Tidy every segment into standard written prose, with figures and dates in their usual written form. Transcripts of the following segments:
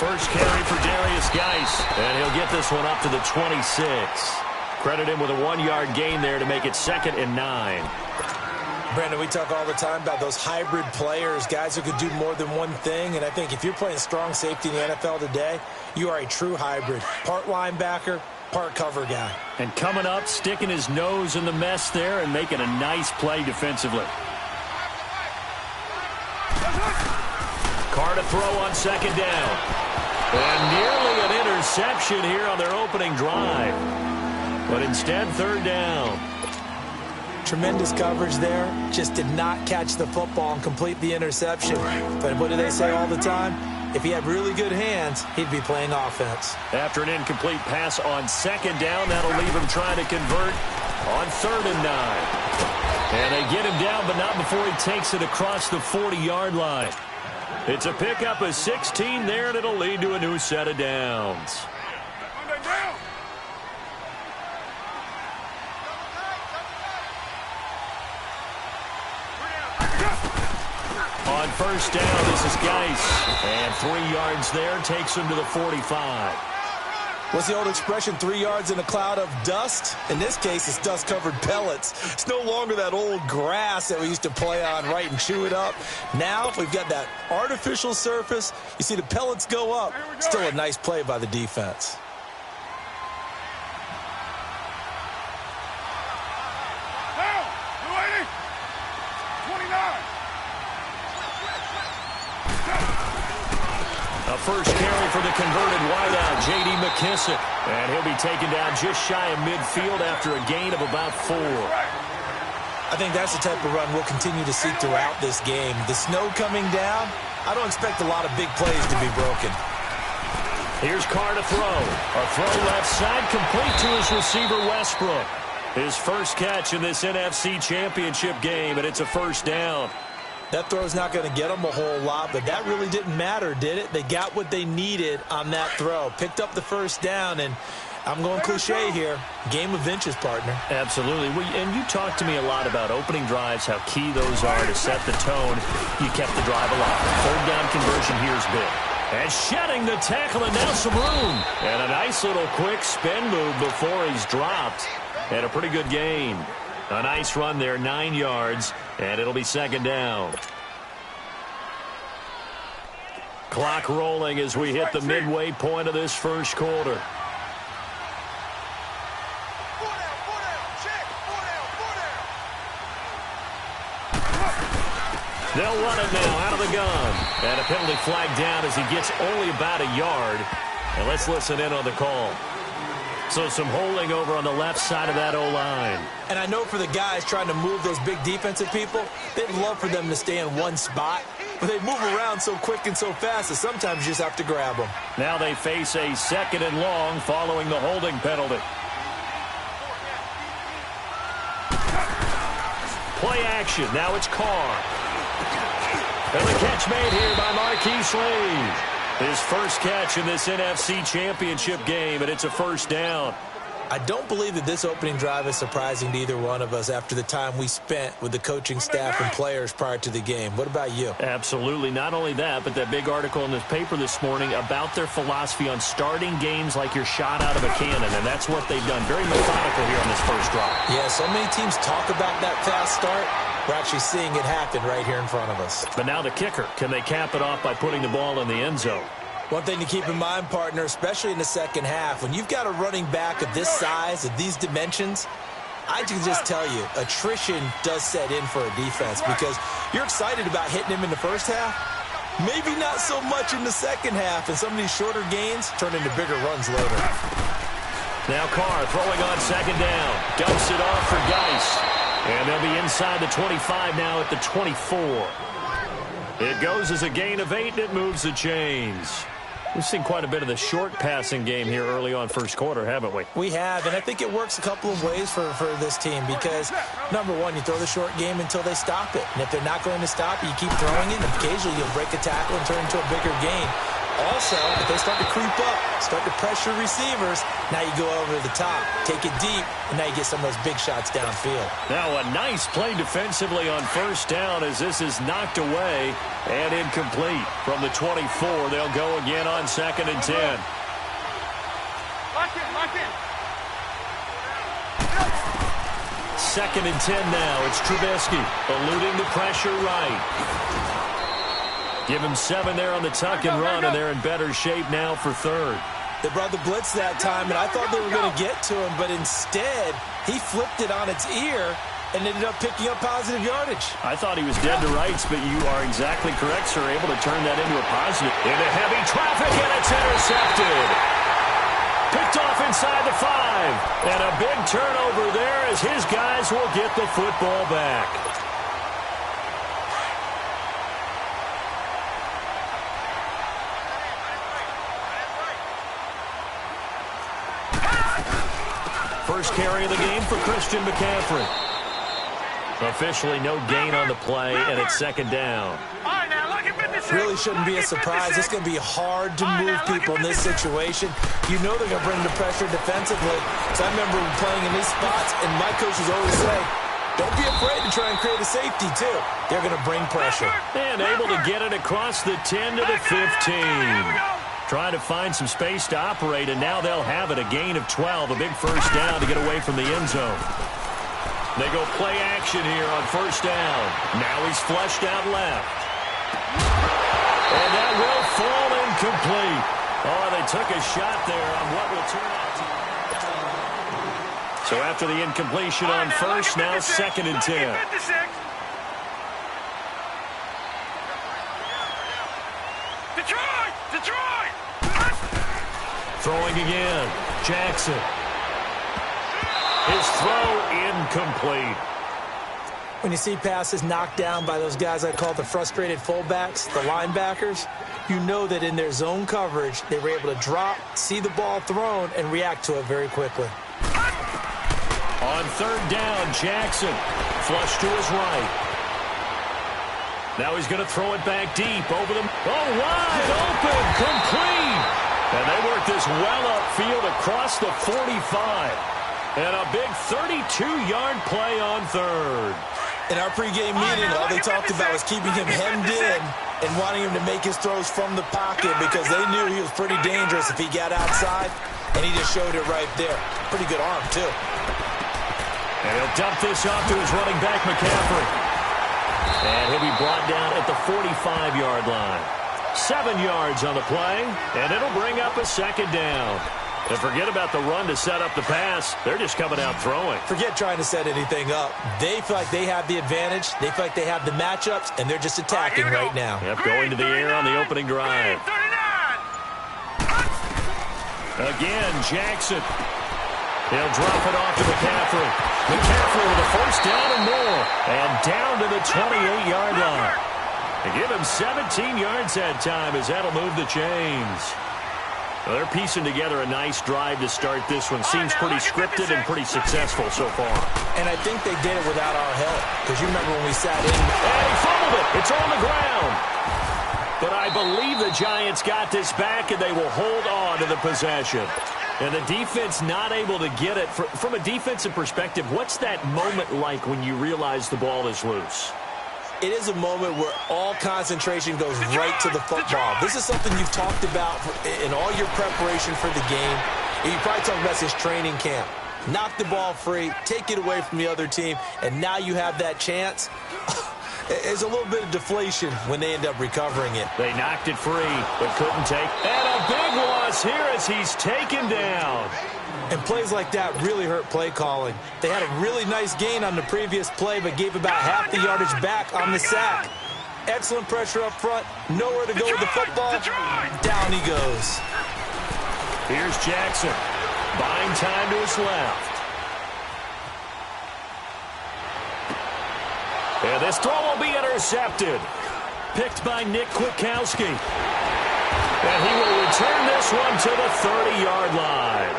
first carry for Darius Geis, and he'll get this one up to the 26. Credit him with a 1-yard gain there to make it 2nd and 9. Brandon, we talk all the time about those hybrid players, guys who could do more than one thing, and I think if you're playing strong safety in the NFL today, you are a true hybrid. Part linebacker, part cover guy. And coming up, sticking his nose in the mess there and making a nice play defensively. Carr to throw on 2nd down. And nearly an interception here on their opening drive. But instead, 3rd down. Tremendous coverage there. Just did not catch the football and complete the interception. But what do they say all the time? If he had really good hands, he'd be playing offense. After an incomplete pass on 2nd down, that'll leave him trying to convert on 3rd and 9. And they get him down, but not before he takes it across the 40-yard line. It's a pickup of 16 there, and it'll lead to a new set of downs. On 1st down, this is Geis. And 3 yards there takes him to the 45. What's the old expression, 3 yards in a cloud of dust? In this case, it's dust-covered pellets. It's no longer that old grass that we used to play on, right, and chew it up. Now, we've got that artificial surface. You see the pellets go up. Still a nice play by the defense. A first carry for the converted wideout, J.D. McKissick. And he'll be taken down just shy of midfield after a gain of about 4. I think that's the type of run we'll continue to see throughout this game. The snow coming down, I don't expect a lot of big plays to be broken. Here's Carr to throw. A throw left side, complete to his receiver, Westbrook. His first catch in this NFC Championship game, and it's a 1st down. That throw's not going to get them a whole lot, but that really didn't matter, did it? They got what they needed on that throw. Picked up the 1st down, and I'm going cliche here. Game of inches, partner. Absolutely. And you talked to me a lot about opening drives, how key those are to set the tone. You kept the drive alive. 3rd down conversion here's big. And shedding the tackle, and now some room. And a nice little quick spin move before he's dropped. And a pretty good gain. A nice run there, 9 yards, and it'll be 2nd down. Clock rolling as we hit the midway point of this first quarter. They'll run it now out of the gun. And a penalty flag down as he gets only about a yard. And let's listen in on the call. So some holding over on the left side of that O-line. And I know for the guys trying to move those big defensive people, they'd love for them to stay in one spot. But they move around so quick and so fast that sometimes you just have to grab them. Now they face a 2nd and long following the holding penalty. Play action. Now it's Carr. And the catch made here by Marquise Lee. His first catch in this NFC Championship game, and it's a 1st down. I don't believe that this opening drive is surprising to either one of us after the time we spent with the coaching staff and players prior to the game. What about you? Absolutely. Not only that, but that big article in the paper this morning about their philosophy on starting games like you're shot out of a cannon, and that's what they've done. Very methodical here on this first drive. Yeah, so many teams talk about that fast start. We're actually seeing it happen right here in front of us. But now the kicker. Can they cap it off by putting the ball in the end zone? One thing to keep in mind, partner, especially in the second half, when you've got a running back of this size, of these dimensions, I can just tell you, attrition does set in for a defense because you're excited about hitting him in the first half. Maybe not so much in the second half, and some of these shorter gains turn into bigger runs later. Now Carr throwing on 2nd down. Dumps it off for Geis. And they'll be inside the 25 now at the 24. It goes as a gain of 8, and it moves the chains. We've seen quite a bit of the short passing game here early on first quarter, haven't we? We have, and I think it works a couple of ways for this team because, number one, you throw the short game until they stop it. And if they're not going to stop it, you keep throwing it, and occasionally you'll break a tackle and turn into a bigger gain. Also, if they start to creep up, start to pressure receivers, now you go over the top, take it deep, and now you get some of those big shots downfield. Now a nice play defensively on first down as this is knocked away and incomplete. From the 24, they'll go again on 2nd and 10. Lock in. 2nd and 10 now. It's Trubisky eluding the pressure right. Give him 7 there on the tuck and run, and they're in better shape now for 3rd. They brought the blitz that time, and I thought they were going to get to him, but instead he flipped it on its ear and ended up picking up positive yardage. I thought he was dead to rights, but you are exactly correct, sir. Able to turn that into a positive. Into heavy traffic, and it's intercepted. Picked off inside the 5. And a big turnover there as his guys will get the football back. First carry of the game for Christian McCaffrey. Officially no gain on the play, and it's 2nd down. Really shouldn't be a surprise. It's going to be hard to move people in this situation. You know they're going to bring the pressure defensively. So I remember playing in these spots, and my coaches always say, don't be afraid to try and create a safety, too. They're going to bring pressure. And able to get it across the 10 to the 15. Trying to find some space to operate, and now they'll have it. A gain of 12, a big first down to get away from the end zone. They go play action here on first down. Now he's flushed out left. And that will fall incomplete. Oh, they took a shot there on what will turn out to. So after the incompletion on first, now 2nd and 10. Detroit! Throwing again. Jackson. His throw incomplete. When you see passes knocked down by those guys I call the frustrated fullbacks, the linebackers, you know that in their zone coverage, they were able to drop, see the ball thrown, and react to it very quickly. On 3rd down, Jackson. Flush to his right. Now he's going to throw it back deep over them. Oh, wide open, complete. And they work this well upfield across the 45. And a big 32-yard play on 3rd. In our pregame meeting, all they talked about was keeping him hemmed in and wanting him to make his throws from the pocket because they knew he was pretty dangerous if he got outside, and he just showed it right there. Pretty good arm, too. And he'll dump this off to his running back, McCaffrey. And he'll be brought down at the 45-yard line. 7 yards on the play, and it'll bring up a 2nd down. And forget about the run to set up the pass. They're just coming out throwing. Forget trying to set anything up. They feel like they have the advantage. They feel like they have the matchups, and they're just attacking right now. Yep, going to the air on the opening drive. Again, Jackson. He'll drop it off to McCaffrey. McCaffrey with a first down and more. And down to the 28-yard line. They give him 17 yards that time as that'll move the chains. Well, they're piecing together a nice drive to start this one. Seems pretty scripted and pretty successful so far. And I think they did it without our help. Because you remember when we sat in. And he fumbled it. It's on the ground. But I believe the Giants got this back, and they will hold on to the possession. And the defense not able to get it. From a defensive perspective, what's that moment like when you realize the ball is loose? It is a moment where all concentration goes right to the football. This is something you've talked about in all your preparation for the game. And you probably talked about this training camp. Knock the ball free, take it away from the other team, and now you have that chance. There's a little bit of deflation when they end up recovering it. They knocked it free, but couldn't take. And a big loss here as he's taken down. And plays like that really hurt play calling. They had a really nice gain on the previous play, but gave about half the yardage back on the sack. Excellent pressure up front. Nowhere to go with the football. Down he goes. Here's Jackson. Buying time to his left. And this throw will be intercepted. Picked by Nick Kwiatkowski. And he will return this one to the 30-yard line.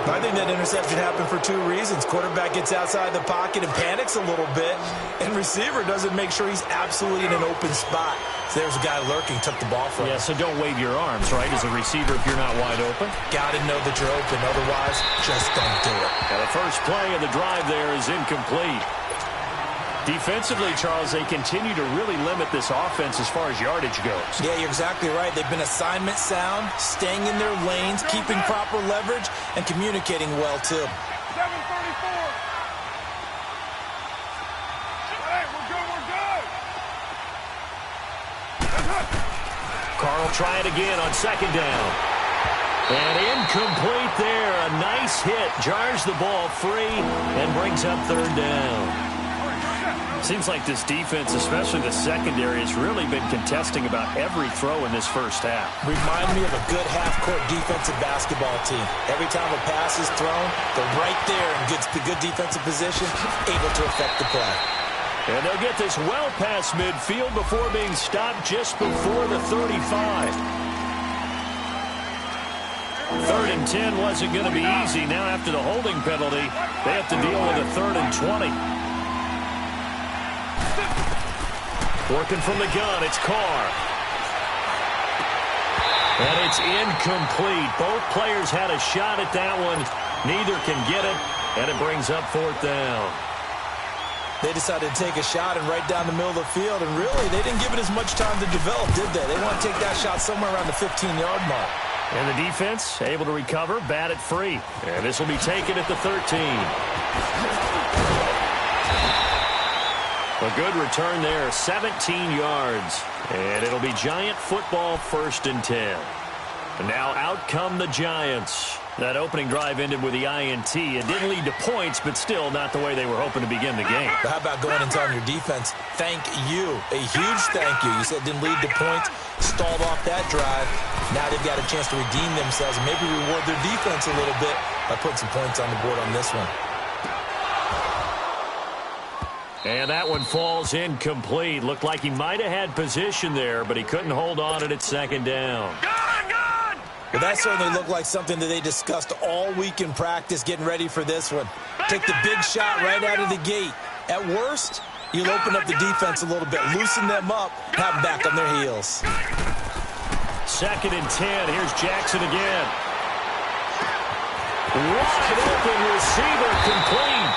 I think that interception happened for two reasons. Quarterback gets outside the pocket and panics a little bit, and receiver doesn't make sure he's absolutely in an open spot. So there's a guy lurking, took the ball from him. Yeah, so don't wave your arms, right, as a receiver if you're not wide open. Got to know that you're open. Otherwise, just don't do it. And the first play of the drive there is incomplete. Defensively, Charles, they continue to really limit this offense as far as yardage goes. Yeah, you're exactly right. They've been assignment sound, staying in their lanes, keeping proper leverage, and communicating well, too. 7:34. Hey, we're good. Carr will try it again on second down. And incomplete there. A nice hit. Jars the ball free and brings up third down. Seems like this defense, especially the secondary, has really been contesting about every throw in this first half. Remind me of a good half-court defensive basketball team. Every time a pass is thrown, they're right there in good defensive position, able to affect the play. And they'll get this well past midfield before being stopped just before the 35. 3rd and 10 wasn't going to be easy. Now after the holding penalty, they have to deal with a 3rd and 20. Working from the gun, it's Carr. And it's incomplete. Both players had a shot at that one. Neither can get it, and it brings up 4th down. They decided to take a shot and right down the middle of the field, and really, they didn't give it as much time to develop, did they? They want to take that shot somewhere around the 15-yard mark. And the defense able to recover, bat it free. And this will be taken at the 13. A good return there, 17 yards. And it'll be Giant football, 1st and 10. And now out come the Giants. That opening drive ended with the INT. It didn't lead to points, but still not the way they were hoping to begin the game. But how about going and telling your defense, thank you, a huge thank you. You said it didn't lead to points, stalled off that drive. Now they've got a chance to redeem themselves and maybe reward their defense a little bit by putting some points on the board on this one. And that one falls incomplete. Looked like he might have had position there, but he couldn't hold on it at 2nd down. Well, that certainly looked like something that they discussed all week in practice getting ready for this one. Take the big shot right out of the gate. At worst, you'll open up the defense a little bit, loosen them up, have them back on their heels. 2nd and 10. Here's Jackson again. Wide open receiver complete.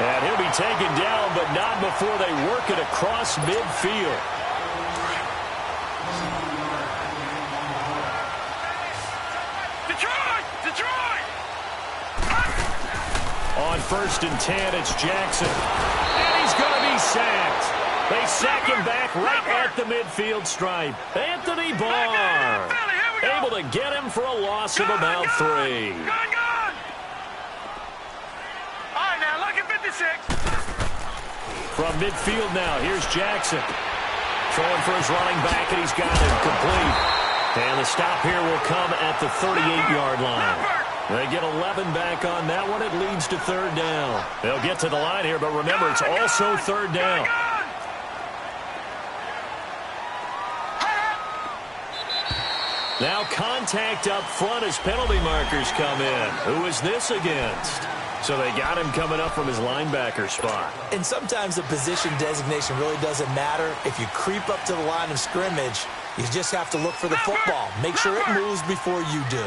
And he'll be taken down, but not before they work it across midfield. Detroit! On 1st and 10, it's Jackson. And he's going to be sacked. They sack him back right at the midfield stripe. Anthony Barr able to get him for a loss of about 3. From midfield now, here's Jackson. Throwing for his running back, and he's got it complete. And the stop here will come at the 38-yard line. They get 11 back on that one. It leads to 3rd down. They'll get to the line here, but remember, it's also 3rd down. Now contact up front as penalty markers come in. Who is this against? So they got him coming up from his linebacker spot. And sometimes the position designation really doesn't matter. If you creep up to the line of scrimmage, you just have to look for the football. Make sure it moves before you do.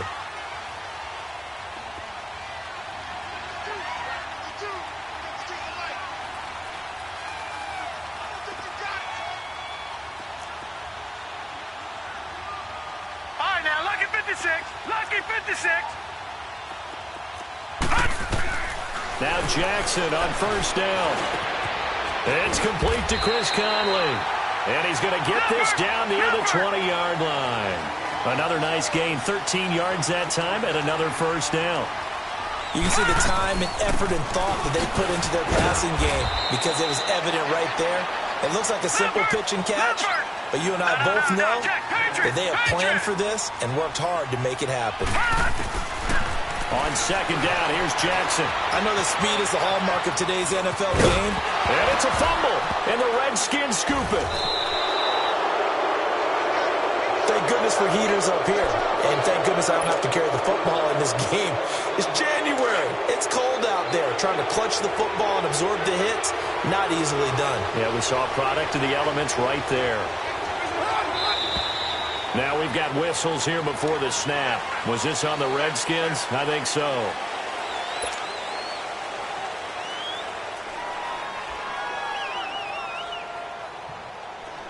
All right, now, lucky 56. Lucky 56. Now Jackson on 1st down. It's complete to Chris Conley. And he's going to get this down near the 20-yard line. Another nice gain, 13 yards that time, and another 1st down. You can see the time and effort and thought that they put into their passing game because it was evident right there. It looks like a simple pitch and catch, but you and I both know that they have planned for this and worked hard to make it happen. On 2nd down, here's Jackson. I know that speed is the hallmark of today's NFL game. And it's a fumble, and the Redskins scoop it. Thank goodness goodness for heaters up here. And thank goodness I don't have to carry the football in this game. It's January. It's cold out there. Trying to clutch the football and absorb the hits, not easily done. Yeah, we saw a product of the elements right there. Now we've got whistles here before the snap. Was this on the Redskins? I think so.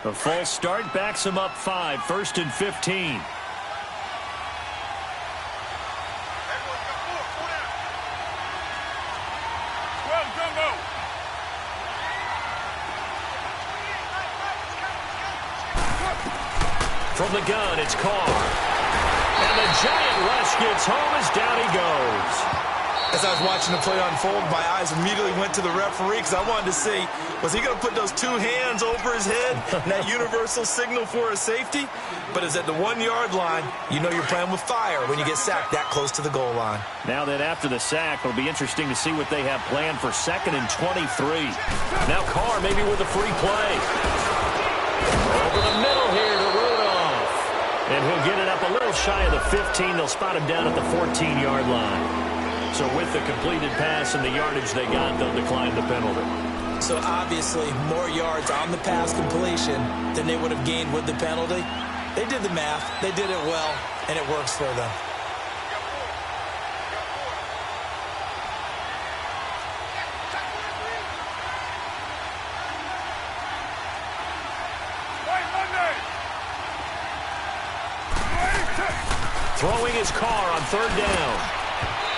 A false start backs him up 5, 1st and 15. From the gun, it's Carr. And the giant rush gets home as down he goes. As I was watching the play unfold, my eyes immediately went to the referee because I wanted to see, was he going to put those 2 hands over his head and that universal signal for a safety? But it's at the 1-yard line. You know you're playing with fire when you get sacked that close to the goal line. Now that after the sack, it'll be interesting to see what they have planned for 2nd and 23. Now Carr maybe with a free play. Over the middle here to Rudolph. And he'll get it up a little shy of the 15. They'll spot him down at the 14-yard line. So with the completed pass and the yardage they got, they'll decline the penalty. So obviously more yards on the pass completion than they would have gained with the penalty. They did the math. They did it well, and it works for them. Throwing his Carr on 3rd down.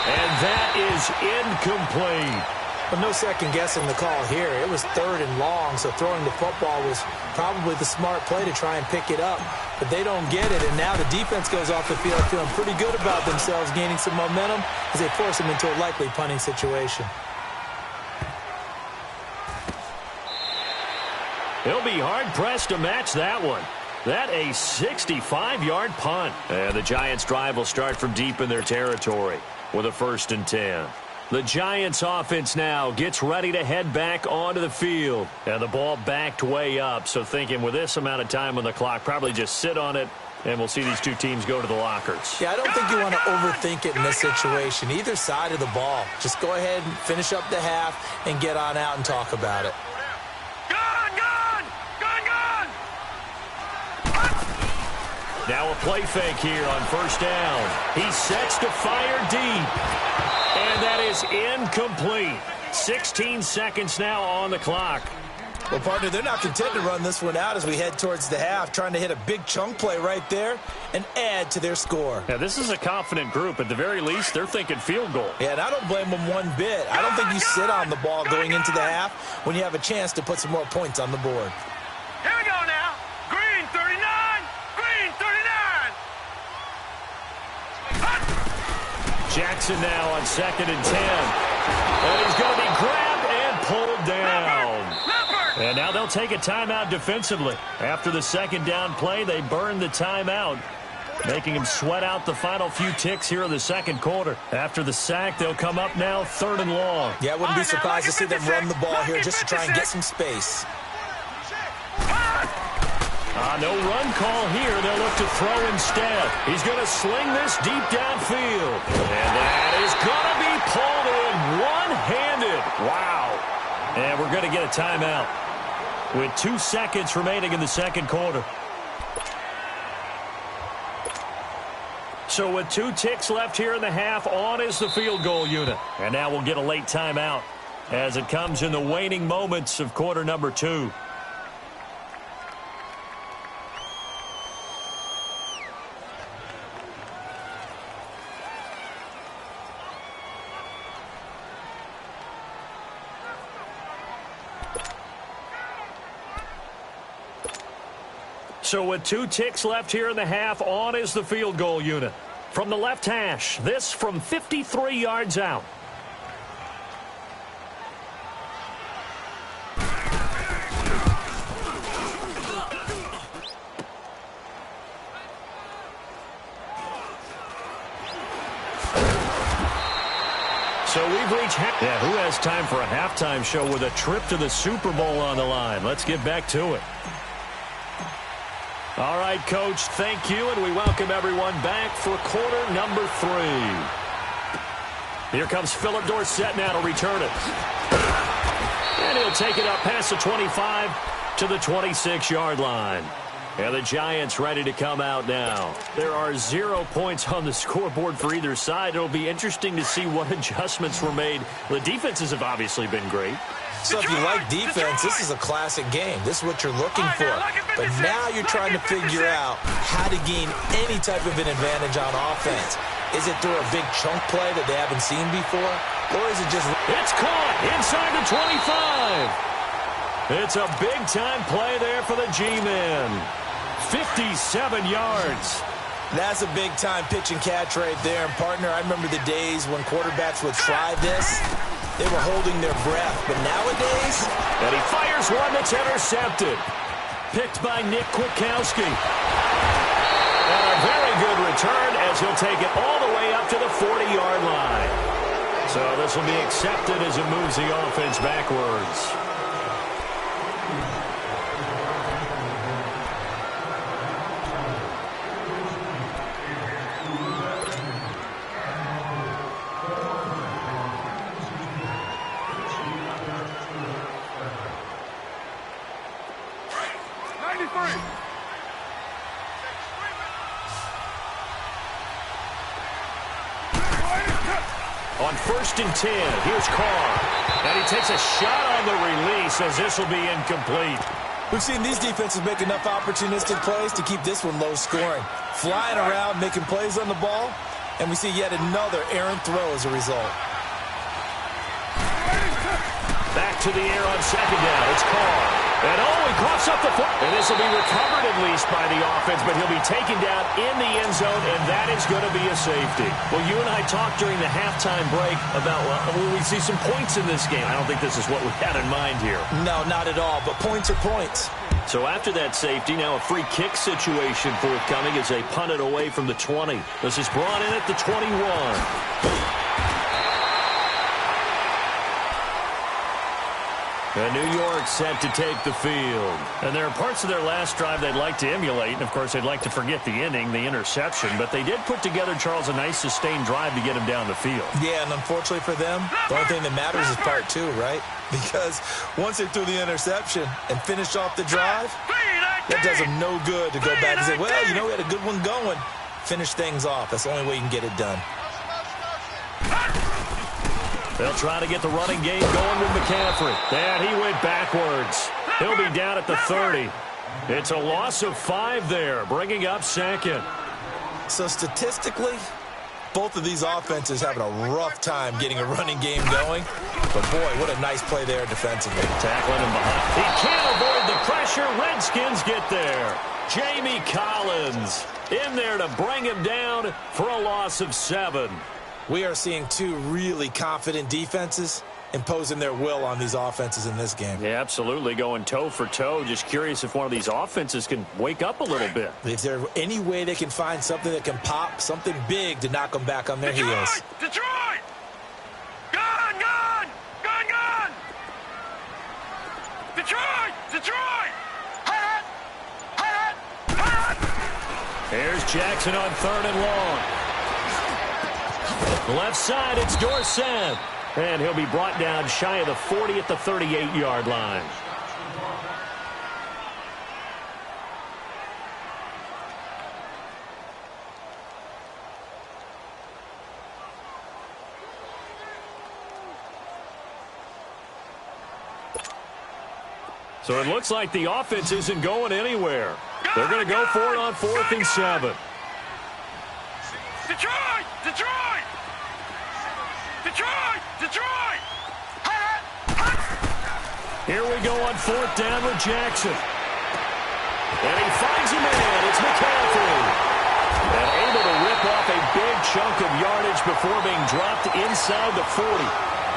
And that is incomplete. But no second guessing the call here. It was 3rd and long, so throwing the football was probably the smart play to try and pick it up. But they don't get it, and now the defense goes off the field feeling pretty good about themselves, gaining some momentum as they force them into a likely punting situation. He'll be hard-pressed to match that one. That a 65-yard punt. And the Giants' drive will start from deep in their territory with a 1st and 10. The Giants' offense now gets ready to head back onto the field. And the ball backed way up, so thinking with this amount of time on the clock, probably just sit on it, and we'll see these 2 teams go to the lockers. Yeah, I don't think you want to overthink it in this situation. Either side of the ball. Just go ahead and finish up the half and get on out and talk about it. Now a play fake here on 1st down. He sets to fire deep. And that is incomplete. 16 seconds now on the clock. Well, partner, they're not content to run this one out as we head towards the half, trying to hit a big chunk play right there and add to their score. Yeah, this is a confident group. At the very least, they're thinking field goal. Yeah, and I don't blame them one bit. I don't think you sit on the ball going into the half when you have a chance to put some more points on the board. Here we go now. Green 39. Green 39. Jackson now on 2nd and 10. And he's going to be grabbed and pulled down. And now they'll take a timeout defensively. After the 2nd down play, they burn the timeout, making him sweat out the final few ticks here in the 2nd quarter. After the sack, they'll come up now 3rd and long. Yeah, I wouldn't be surprised to see them run the ball here just to try and get some space. No run call here. They'll look to throw instead. He's going to sling this deep downfield. And that is going to be pulled in one-handed. Wow. And we're going to get a timeout with 2 seconds remaining in the 2nd quarter. So with 2 ticks left here in the half, on is the field goal unit. And now we'll get a late timeout as it comes in the waning moments of quarter number 2. So with 2 ticks left here in the half, on is the field goal unit. From the left hash, this from 53 yards out. So we've reached yeah, who has time for a halftime show with a trip to the Super Bowl on the line? Let's get back to it. All right, Coach, thank you, and we welcome everyone back for quarter number 3. Here comes Philip Dorsett now to return it. And he'll take it up past the 25 to the 26-yard line. And the Giants ready to come out now. There are 0 points on the scoreboard for either side. It'll be interesting to see what adjustments were made. The defenses have obviously been great. So if you like defense, this is a classic game. This is what you're looking for. But now you're trying to figure out how to gain any type of an advantage on offense. Is it through a big chunk play that they haven't seen before? Or is it just... It's caught inside the 25. It's a big-time play there for the G-men. 57 yards. That's a big-time pitch and catch right there. And, partner, I remember the days when quarterbacks would try this. They were holding their breath. But nowadays... And he fires one that's intercepted. Picked by Nick Kwiatkowski. And a very good return as he'll take it all the way up to the 40-yard line. So this will be accepted as it moves the offense backwards. On 1st and 10, here's Carr. And he takes a shot on the release as this will be incomplete. We've seen these defenses make enough opportunistic plays to keep this one low scoring. Flying around, making plays on the ball, and we see yet another errant throw as a result. Back to the air on 2nd down. It's Carr. And he coughs up the foot. And this will be recovered at least by the offense, but he'll be taken down in the end zone, and that is going to be a safety. Well, you and I talked during the halftime break about, will we see some points in this game? I don't think this is what we had in mind here. No, not at all, but points are points. So after that safety, now a free kick situation forthcoming as they punt it away from the 20. This is brought in at the 21. And New York set to take the field. And there are parts of their last drive they'd like to emulate. And, of course, they'd like to forget the ending, the interception. But they did put together, Charles, a nice sustained drive to get him down the field. Yeah, and unfortunately for them, the only thing that matters is part 2, right? Because once they threw the interception and finished off the drive, that does them no good to go back and say, well, you know, we had a good one going. Finish things off. That's the only way you can get it done. They'll try to get the running game going with McCaffrey. And he went backwards. He'll be down at the 30. It's a loss of 5 there, bringing up 2nd. So statistically, both of these offenses having a rough time getting a running game going. But, boy, what a nice play there defensively. Tackling him behind. He can't avoid the pressure. Redskins get there. Jamie Collins in there to bring him down for a loss of 7. We are seeing 2 really confident defenses imposing their will on these offenses in this game. Yeah, absolutely, going toe for toe. Just curious if one of these offenses can wake up a little bit. Is there any way they can find something that can pop, something big to knock them back on their heels? Detroit! Gun! Gun! Gun! Gun! Detroit! Detroit! Hot! Hot! Hot! Here's Jackson on 3rd and long. Left side, it's Dorsett. And he'll be brought down shy of the 40 at the 38-yard line. So it looks like the offense isn't going anywhere. They're going to go for it on 4th and 7. Detroit! Detroit! Detroit! Detroit! Here we go on 4th down with Jackson. And he finds a man. It's McCaffrey. And able to rip off a big chunk of yardage before being dropped inside the 40.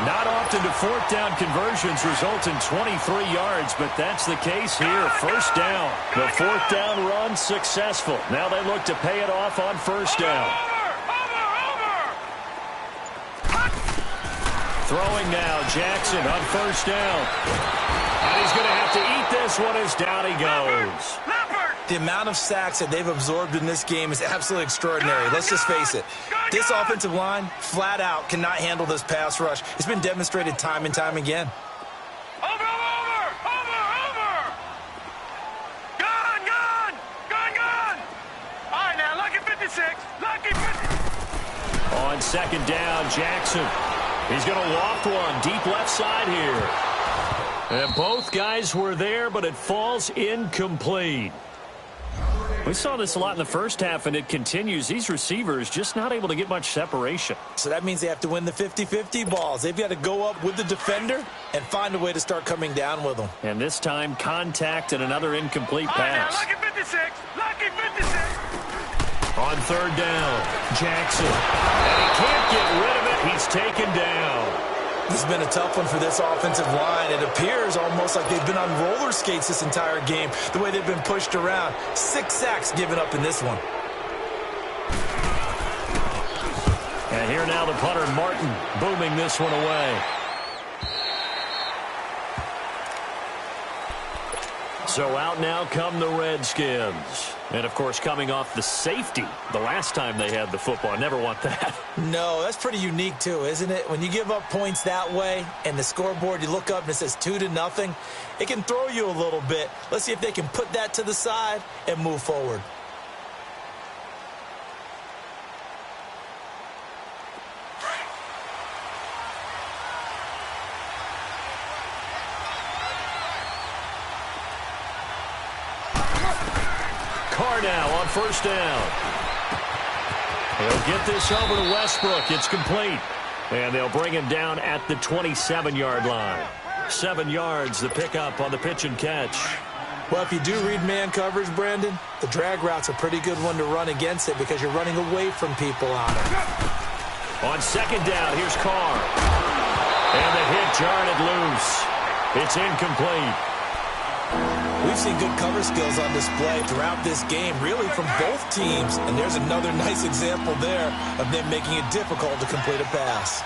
Not often do 4th down conversions result in 23 yards, but that's the case here. 1st down. The 4th down run successful. Now they look to pay it off on 1st down. Throwing now, Jackson on 1st down. And he's going to have to eat this one as down he goes. The amount of sacks that they've absorbed in this game is absolutely extraordinary. Let's just face it. This offensive line, flat out, cannot handle this pass rush. It's been demonstrated time and time again. Over! Gun! All right, now, lucky 56. Lucky 56. On second down, Jackson. He's going to loft one deep left side here. And both guys were there, but it falls incomplete. We saw this a lot in the first half, and it continues. These receivers just not able to get much separation. So that means they have to win the 50-50 balls. They've got to go up with the defender and find a way to start coming down with them. And this time, contact and another incomplete pass. All right, now, lucky 56. Lucky 56. On third down, Jackson. And he can't get rid of it. He's taken down. This has been a tough one for this offensive line. It appears almost like they've been on roller skates this entire game, the way they've been pushed around. 6 sacks given up in this one. And here now the punter, Martin, booming this one away. So out now come the Redskins. And, of course, coming off the safety the last time they had the football. I never want that. No, that's pretty unique, too, isn't it? When you give up points that way and the scoreboard, you look up and it says 2-0, it can throw you a little bit. Let's see if they can put that to the side and move forward. Now on first down. He'll get this over to Westbrook. It's complete. And they'll bring him down at the 27-yard line. 7 yards, the pickup on the pitch and catch. Well, if you do read man coverage, Brandon, the drag route's a pretty good one to run against it because you're running away from people on it. On second down, here's Carr. And the hit jarred it loose. It's incomplete. We've seen good cover skills on display throughout this game, really from both teams. And there's another nice example there of them making it difficult to complete a pass.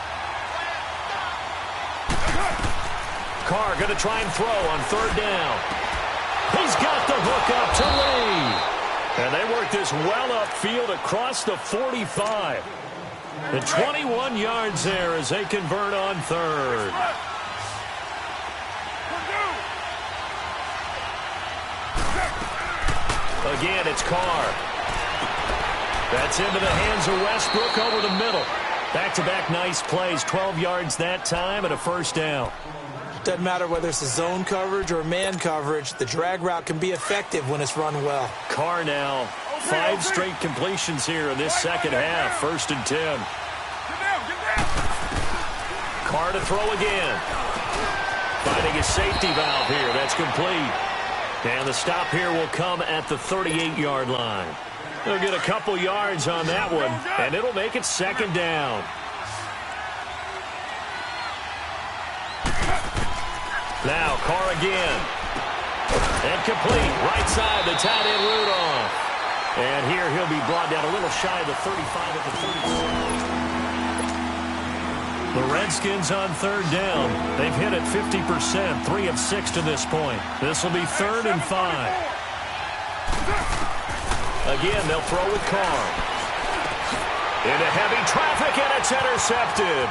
Carr going to try and throw on third down. He's got the hook up to Lee. And they work this well upfield across the 45. The 21 yards there as they convert on third. Again, it's Carr. That's into the hands of Westbrook over the middle. Back-to-back nice plays, 12 yards that time and a first down. Doesn't matter whether it's a zone coverage or man coverage, the drag route can be effective when it's run well. Carr now, 5 straight completions here in this second half, 1st and 10. Carr to throw again. Finding a safety valve here, that's complete. And the stop here will come at the 38-yard line. They'll get a couple yards on that one, and it'll make it second down. Now, Carr again. And complete. Right side, the tight end Rudolph. And here he'll be brought down a little shy of the 35 at the 36. The Redskins on third down. They've hit it 50%, 3 of 6 to this point. This will be 3rd and 5. Again, they'll throw with Carr. Into heavy traffic, and it's intercepted.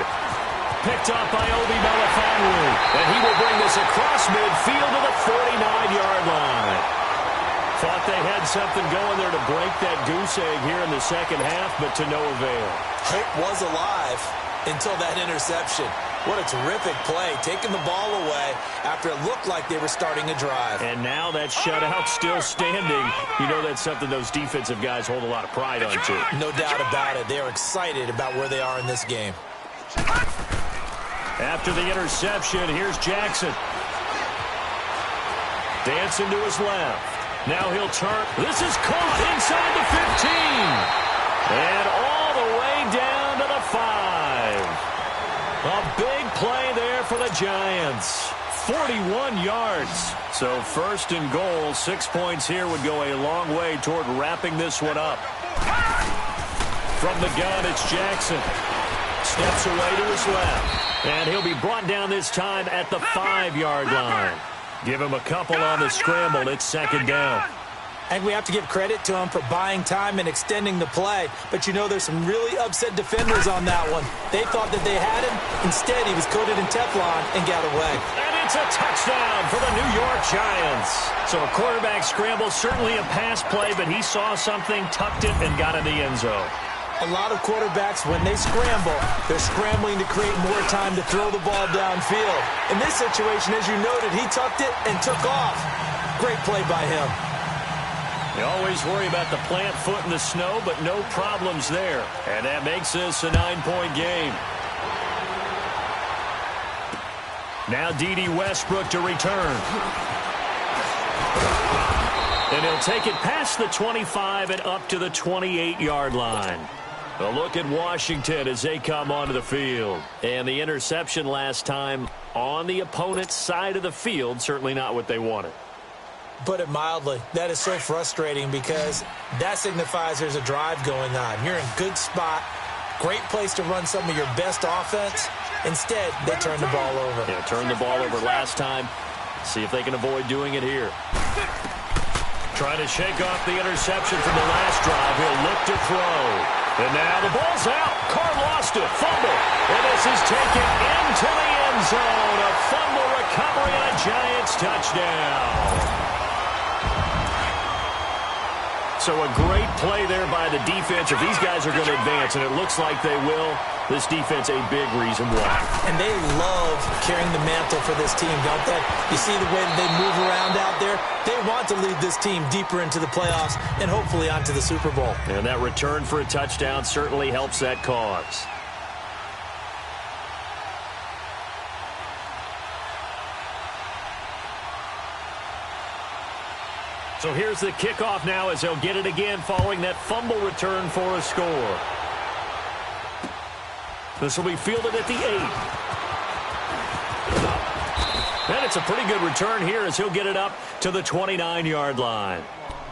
Picked up by Obi Melifonwu. And he will bring this across midfield to the 49-yard line. Thought they had something going there to break that goose egg here in the second half, but to no avail. Hope was alive until that interception. What a terrific play, taking the ball away after it looked like they were starting a drive. And now that shutout still standing. You know that's something those defensive guys hold a lot of pride on, too. No doubt about it. They are excited about where they are in this game. After the interception, here's Jackson. Dancing to his left. Now he'll turn. This is caught inside the 15. And all the way down to the 5. A big play there for the Giants. 41 yards. So 1st and goal, 6 points here would go a long way toward wrapping this one up. From the gun, it's Jackson. Steps away to his left. And he'll be brought down this time at the 5-yard line. Give him a couple on the scramble. It's 2nd down. I think we have to give credit to him for buying time and extending the play. But, you know, there's some really upset defenders on that one. They thought that they had him. Instead, he was coated in Teflon and got away. And it's a touchdown for the New York Giants. So a quarterback scramble, certainly a pass play, but he saw something, tucked it, and got in the end zone. A lot of quarterbacks, when they scramble, they're scrambling to create more time to throw the ball downfield. In this situation, as you noted, he tucked it and took off. Great play by him. You always worry about the plant foot in the snow, but no problems there. And that makes this a 9-point game. Now D.D. Westbrook to return. And he'll take it past the 25 and up to the 28-yard line. A look at Washington as they come onto the field. And the interception last time on the opponent's side of the field, certainly not what they wanted. Put it mildly, that is so frustrating because that signifies there's a drive going on. You're in a good spot, great place to run some of your best offense. Instead, they turn the ball over. Yeah, turned the ball over last time. See if they can avoid doing it here. Trying to shake off the interception from the last drive. He'll look to throw. And now the ball's out. Carr lost it. Fumble. And this is taken into the end zone. A fumble recovery and a Giants touchdown. So a great play there by the defense. If these guys are going to advance, and it looks like they will, this defense a big reason why. And they love carrying the mantle for this team, don't they? You see the way that they move around out there? They want to lead this team deeper into the playoffs and hopefully onto the Super Bowl. And that return for a touchdown certainly helps that cause. So here's the kickoff now as they'll get it again following that fumble return for a score. This will be fielded at the 8. And it's a pretty good return here as he'll get it up to the 29-yard line.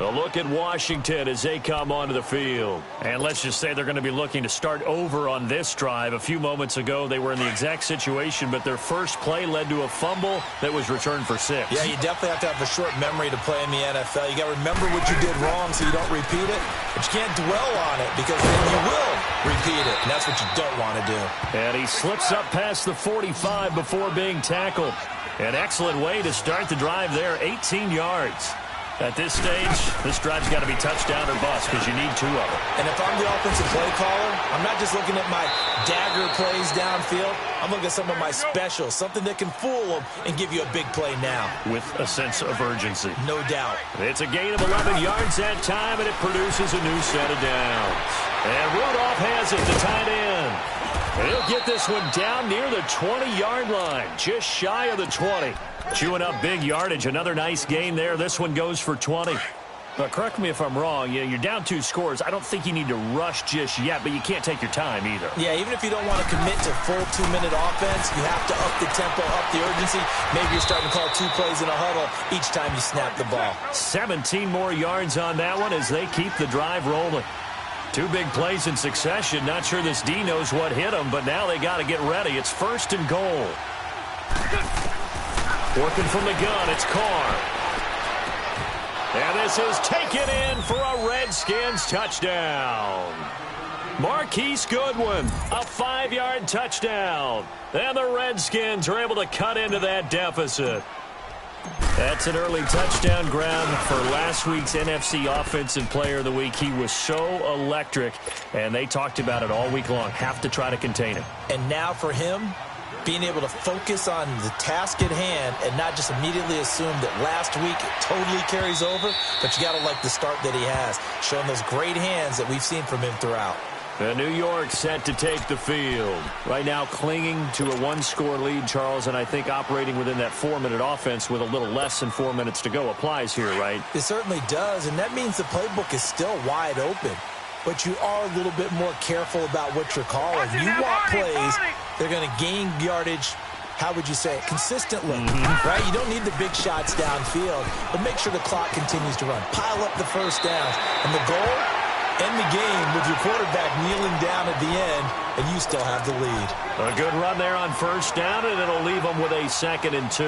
A look at Washington as they come onto the field. And let's just say they're going to be looking to start over on this drive. A few moments ago, they were in the exact situation, but their first play led to a fumble that was returned for 6. Yeah, you definitely have to have a short memory to play in the NFL. You got to remember what you did wrong so you don't repeat it, but you can't dwell on it because then you will repeat it, and that's what you don't want to do. And he slips up past the 45 before being tackled. An excellent way to start the drive there, 18 yards. At this stage, this drive's got to be touchdown or bust because you need 2 of them. And if I'm the offensive play caller, I'm not just looking at my dagger plays downfield. I'm looking at some of my specials, something that can fool them and give you a big play now. With a sense of urgency. No doubt. It's a gain of 11 yards that time, and it produces a new set of downs. And Rudolph has it, the tight end. And he'll get this one down near the 20-yard line, just shy of the 20. Chewing up big yardage. Another nice gain there. This one goes for 20. But correct me if I'm wrong. You're down 2 scores. I don't think you need to rush just yet, but you can't take your time either. Yeah, even if you don't want to commit to full 2-minute offense, you have to up the tempo, up the urgency. Maybe you're starting to call 2 plays in a huddle each time you snap the ball. 17 more yards on that one as they keep the drive rolling. 2 big plays in succession. Not sure this D knows what hit them, but now they got to get ready. It's 1st and goal. Working from the gun, it's Carr. And this is taken in for a Redskins touchdown. Marquise Goodwin, a 5-yard touchdown. And the Redskins are able to cut into that deficit. That's an early touchdown grab for last week's NFC Offensive Player of the Week. He was so electric, and they talked about it all week long. Have to try to contain him. And now for him, being able to focus on the task at hand and not just immediately assume that last week it totally carries over, but you got to like the start that he has, showing those great hands that we've seen from him throughout. And New York set to take the field. Right now clinging to a 1-score lead, Charles, and I think operating within that 4-minute offense with a little less than 4 minutes to go applies here, right? It certainly does, and that means the playbook is still wide open. But you are a little bit more careful about what you're calling. You want plays that are going to gain yardage, how would you say it, consistently, right? You don't need the big shots downfield, but make sure the clock continues to run. Pile up the first downs. And the goal, end the game with your quarterback kneeling down at the end, and you still have the lead. A good run there on 1st down, and it'll leave them with a 2nd and 2.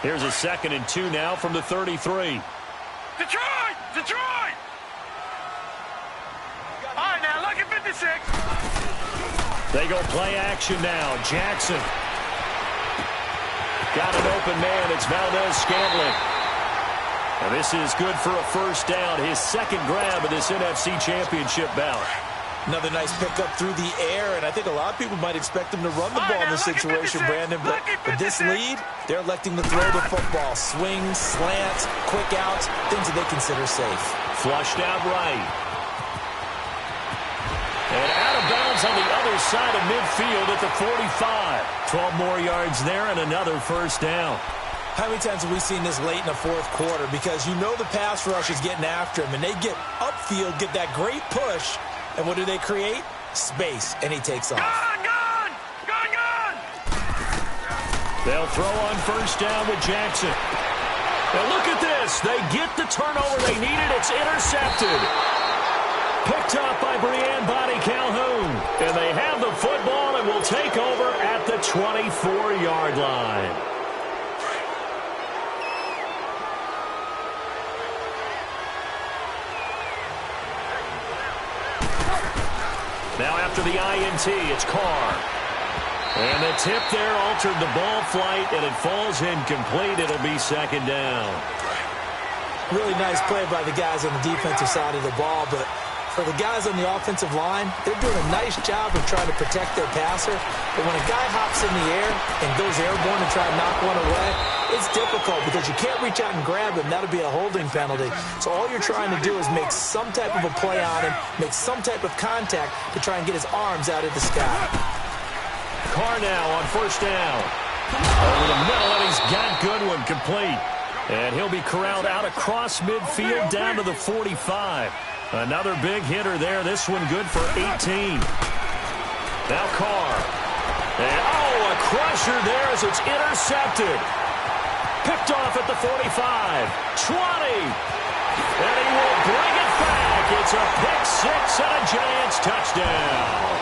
Here's a 2nd and 2 now from the 33. Detroit! Detroit! All right, now, look at 56. They go play action now. Jackson. Got an open man. It's Valdez-Scantling. And this is good for a first down. His 2nd grab of this NFC Championship bout. Another nice pickup through the air, and I think a lot of people might expect him to run the ball in this situation, Brandon. But with this lead, they're electing to throw the football. Swings, slants, quick outs, things that they consider safe. Flushed out right. And out of bounds on the other side of midfield at the 45. 12 more yards there and another first down. How many times have we seen this late in the fourth quarter? Because you know the pass rush is getting after him, and they get upfield, get that great push, and what do they create? Space, and he takes off. Gun! They'll throw on first down with Jackson. Now look at this. They get the turnover they needed. It's intercepted. Picked up by Brianne Bonnie Calhoun. And they have the football and will take over at the 24-yard line. Now after the INT, it's Carr. And the tip there altered the ball flight, and it falls incomplete. It'll be 2nd down. Really nice play by the guys on the defensive side of the ball, but for the guys on the offensive line, they're doing a nice job of trying to protect their passer. But when a guy hops in the air and goes airborne and try to knock one away, it's difficult because you can't reach out and grab him. That'll be a holding penalty. So all you're trying to do is make some type of a play on him, make some type of contact to try and get his arms out of the sky. Carr now on first down. Over the middle, and he's got Goodwin complete. And he'll be corralled out across midfield down to the 45. Another big hitter there. This one good for 18. Now Carr. And, a crusher there as it's intercepted. Picked off at the 45. 20. And he will bring it back. It's a pick six and a Giants touchdown.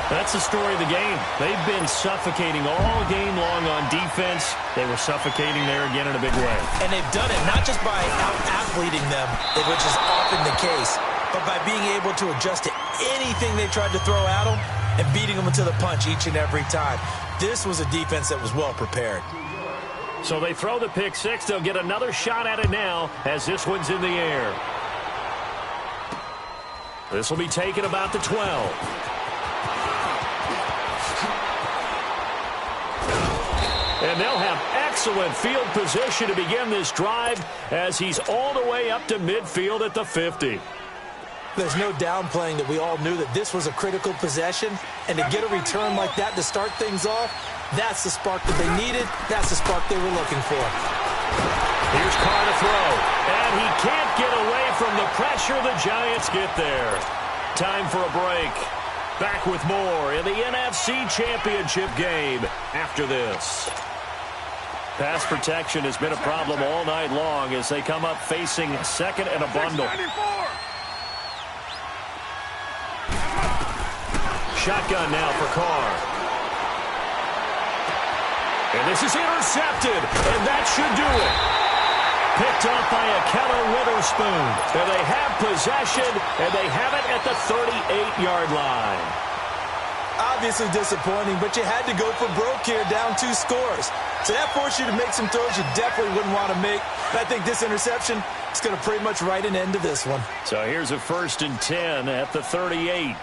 That's the story of the game. They've been suffocating all game long on defense. They were suffocating there again in a big way. And they've done it not just by out-athleting them, which is often the case, but by being able to adjust to anything they tried to throw at them and beating them into the punch each and every time. This was a defense that was well prepared. So they throw the pick six. They'll get another shot at it now as this one's in the air. This will be taken about the 12. And they'll have excellent field position to begin this drive as he's all the way up to midfield at the 50. There's no downplaying that we all knew that this was a critical possession, and to get a return like that to start things off, that's the spark that they needed. That's the spark they were looking for. Here's Carr to throw, and he can't get away from the pressure. The Giants get there. Time for a break. Back with more in the NFC Championship game after this. Pass protection has been a problem all night long as they come up facing second and a bundle. Shotgun now for Carr. And this is intercepted, and that should do it. Picked up by a Keller Witherspoon. And they have possession, and they have it at the 38-yard line. Obviously disappointing, but you had to go for broke here, down 2 scores. So that forced you to make some throws you definitely wouldn't want to make. And I think this interception is going to pretty much write an end to this one. So here's a 1st and 10 at the 38. All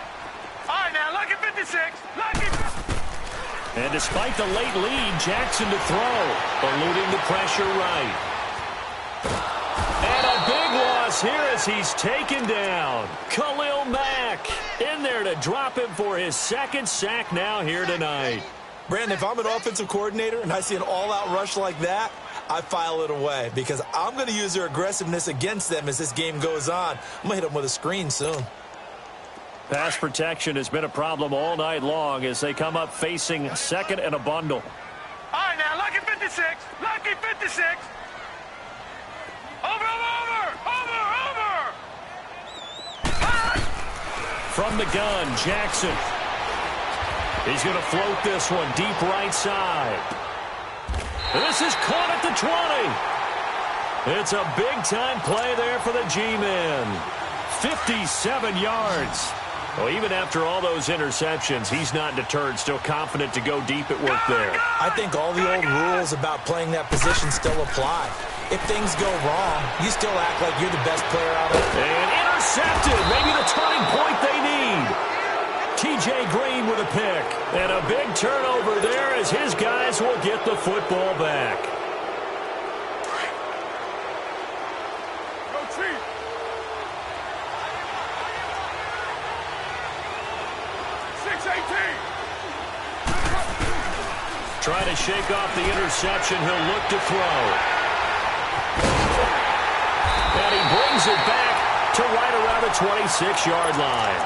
right, now, look at 56. Lucky 56. And despite the late lead, Jackson to throw, eluding the pressure right. And a big loss here as he's taken down. Khalil Mack in there to drop him for his 2nd sack now here tonight. Brandon, if I'm an offensive coordinator and I see an all-out rush like that, I file it away because I'm going to use their aggressiveness against them as this game goes on. I'm going to hit them with a screen soon. Pass protection has been a problem all night long as they come up facing second and a bundle. All right, now, lucky 56. Lucky 56. Over. From the gun, Jackson. He's going to float this one deep right side. This is caught at the 20. It's a big-time play there for the G-men. 57 yards. Well, even after all those interceptions, he's not deterred, still confident to go deep at work there. I think all the old rules about playing that position still apply. If things go wrong, you still act like you're the best player out there. And intercepted. Maybe the turning point they need. T.J. Green with a pick. And a big turnover there as his guys will get the football back. Go Chief. Trying to shake off the interception. He'll look to throw. And he brings it back to right around the 26-yard line.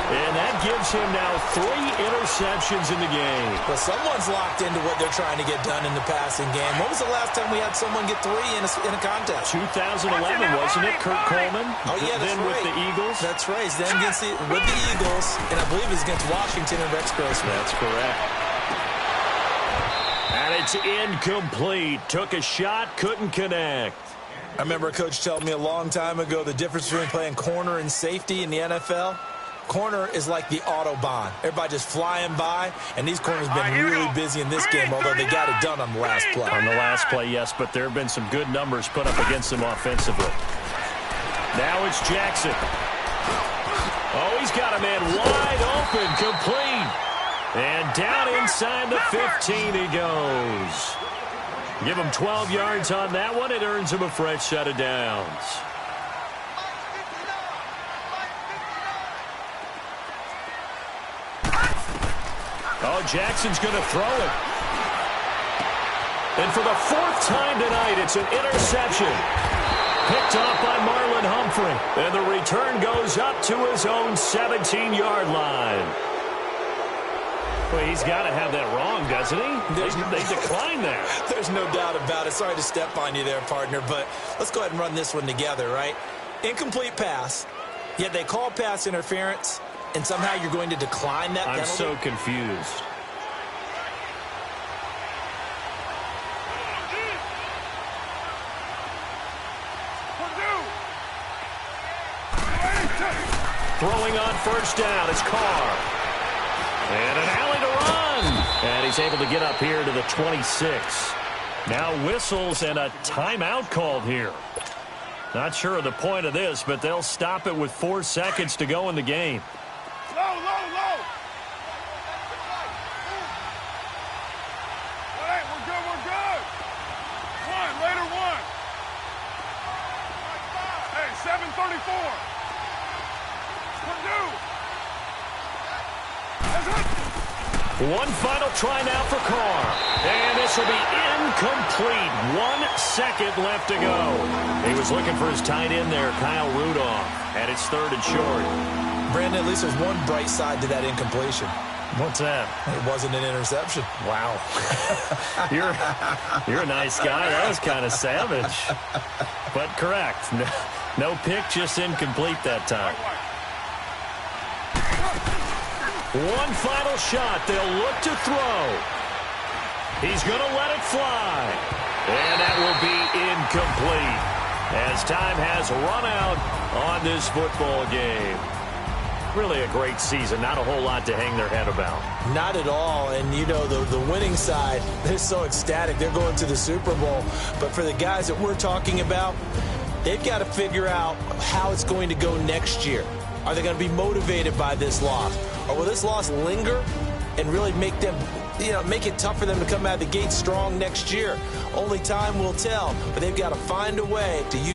And that gives him now 3 interceptions in the game. Well, someone's locked into what they're trying to get done in the passing game. When was the last time we had someone get 3 in a contest? 2011, wasn't it, Kurt Coleman? Oh, yeah, that's then right. With the Eagles? That's right. Then with the Eagles, and I believe it's against Washington and Rex Grossman. That's correct. And it's incomplete. Took a shot, couldn't connect. I remember a coach telling me a long time ago the difference between playing corner and safety in the NFL. Corner is like the Autobahn. Everybody just flying by, and these corners have been really busy in this game, although they got it done on the last play. On the last play, yes, but there have been some good numbers put up against them offensively. Now it's Jackson. Oh, he's got a man wide open, complete. And down inside the 15 he goes. Give him 12 yards on that one. It earns him a fresh set of downs. Oh, Jackson's going to throw it. And for the 4th time tonight, it's an interception. Picked off by Marlon Humphrey. And the return goes up to his own 17-yard line. Well, he's got to have that wrong, doesn't he? They declined that. There's no doubt about it. Sorry to step on you there, partner, but let's go ahead and run this one together, right? Incomplete pass, yet they call pass interference, and somehow you're going to decline that penalty? I'm so confused. Throwing on first down, it's Carr. And an alley to run. And he's able to get up here to the 26. Now whistles and a timeout called here. Not sure of the point of this, but they'll stop it with 4 seconds to go in the game. Low, low, low. All right, we're good, we're good. Later one. Hey, 7:34. One final try now for Carr. And this will be incomplete. 1 second left to go. He was looking for his tight end there, Kyle Rudolph. And it's 3rd and short. Brandon, at least there's one bright side to that incompletion. What's that? It wasn't an interception. Wow. You're a nice guy. That was kind of savage. But correct. No pick, just incomplete that time. One final shot. They'll look to throw. He's going to let it fly. And that will be incomplete as time has run out on this football game. Really a great season. Not a whole lot to hang their head about. Not at all. And, you know, the winning side, they're so ecstatic. They're going to the Super Bowl. But for the guys that we're talking about, they've got to figure out how it's going to go next year. Are they going to be motivated by this loss? Or will this loss linger and really make them, make it tough for them to come out of the gate strong next year? Only time will tell. But they've got to find a way to use